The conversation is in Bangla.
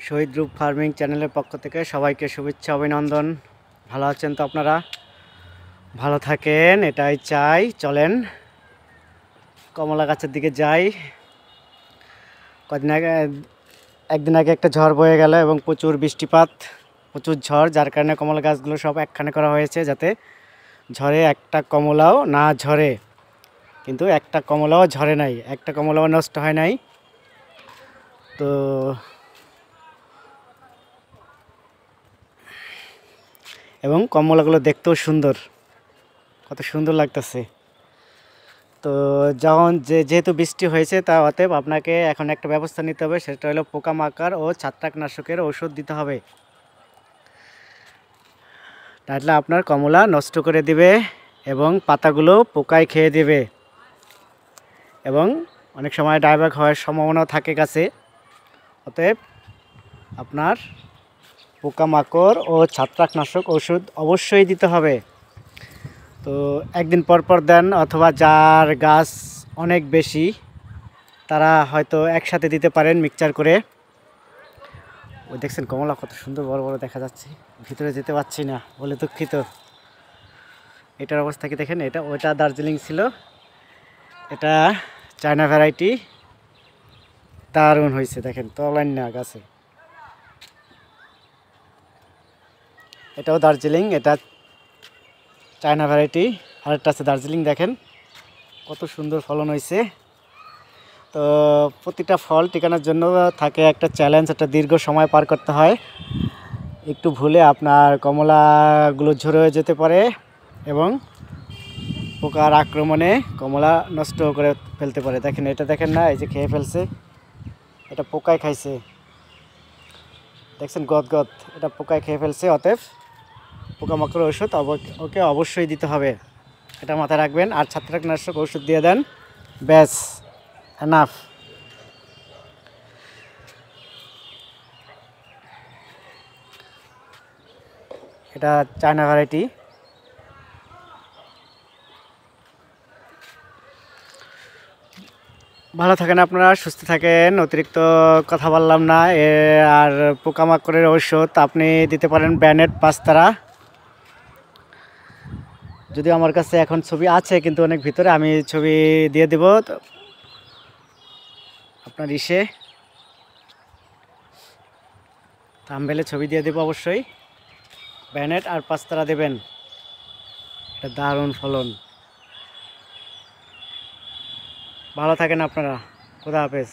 শহীদ গ্রুপ ফার্মিং চ্যানেলের পক্ষ থেকে সবাইকে শুভেচ্ছা অভিনন্দন। ভালো আছেন তো আপনারা? ভালো থাকেন এটাই চাই। চলেন কমলা গাছের দিকে যাই। কদিন আগে একদিন আগে একটা ঝড় বয়ে গেল এবং প্রচুর বৃষ্টিপাত, প্রচুর ঝড়, যার কারণে কমলা গাছগুলো সব একখানে করা হয়েছে যাতে ঝড়ে একটা কমলাও না ঝরে। কিন্তু একটা কমলাও ঝরে নাই, একটা কমলাও নষ্ট হয় নাই। তো এবং কমলাগুলো দেখতেও সুন্দর, কত সুন্দর লাগতেছে। তো যেহেতু বৃষ্টি হয়েছে তা অতএব আপনাকে এখন একটা ব্যবস্থা নিতে হবে, সেটা হলো পোকামাকড় ও ছত্রাকনাশকের ওষুধ দিতে হবে। তাহলে আপনার কমলা নষ্ট করে দিবে এবং পাতাগুলো পোকায় খেয়ে দেবে এবং অনেক সময় ডাইব্যাক হওয়ার সম্ভাবনাও থাকে গাছে। অতএব আপনার পোকামাকড় ও ছত্রাকনাশক ওষুধ অবশ্যই দিতে হবে। তো একদিন পর পর দেন, অথবা যার গাছ অনেক বেশি তারা হয়তো একসাথে দিতে পারেন মিক্সচার করে। ওই দেখছেন কমলা কত সুন্দর বড় বড় দেখা যাচ্ছে, ভিতরে যেতে পারছি না বলে দুঃখিত। এটার অবস্থা কি দেখেন, ওইটা দার্জিলিং ছিল, এটা চায়না ভ্যারাইটি। দারুণ হয়েছে দেখেন, তলান না গাছে। এটাও দার্জিলিং, এটা চায়না ভ্যারাইটি। আরেকটা আছে দার্জিলিং, দেখেন কত সুন্দর ফলন হয়েছে। তো প্রতিটা ফল টিকানোর জন্য থাকে একটা চ্যালেঞ্জ, একটা দীর্ঘ সময় পার করতে হয়। একটু ভুলে আপনার কমলাগুলো ঝরে যেতে পারে এবং পোকার আক্রমণে কমলা নষ্ট করে ফেলতে পারে। দেখেন এটা দেখেন না, এই যে খেয়ে ফেলছে, এটা পোকায় খাইছে, দেখছেন গদ, এটা পোকায় খেয়ে ফেলছে। অতএব পোকামাকড়ের ওষুধ ওকে অবশ্যই দিতে হবে, এটা মাথায় রাখবেন। আর ছত্রাকনাশক ওষুধ দিয়ে দেন, ব্যাস এনাফ। এটা চায়না ভ্যারাইটি। ভালো থাকেন আপনারা, সুস্থ থাকেন। অতিরিক্ত কথা বললাম না। আর পোকামাকড়ের ঔষধ আপনি দিতে পারেন ব্যানেট 5 তারা। যদিও আমার কাছে এখন ছবি আছে কিন্তু অনেক ভিতরে, আমি ছবি দিয়ে দেব আপনার থাম্বনেলে ছবি দিয়ে দেব অবশ্যই। ব্যানেট আর 5 তারা দেবেন, এটা দারুণ ফলন। ভালো থাকেন আপনারা, খোদা হাফেজ।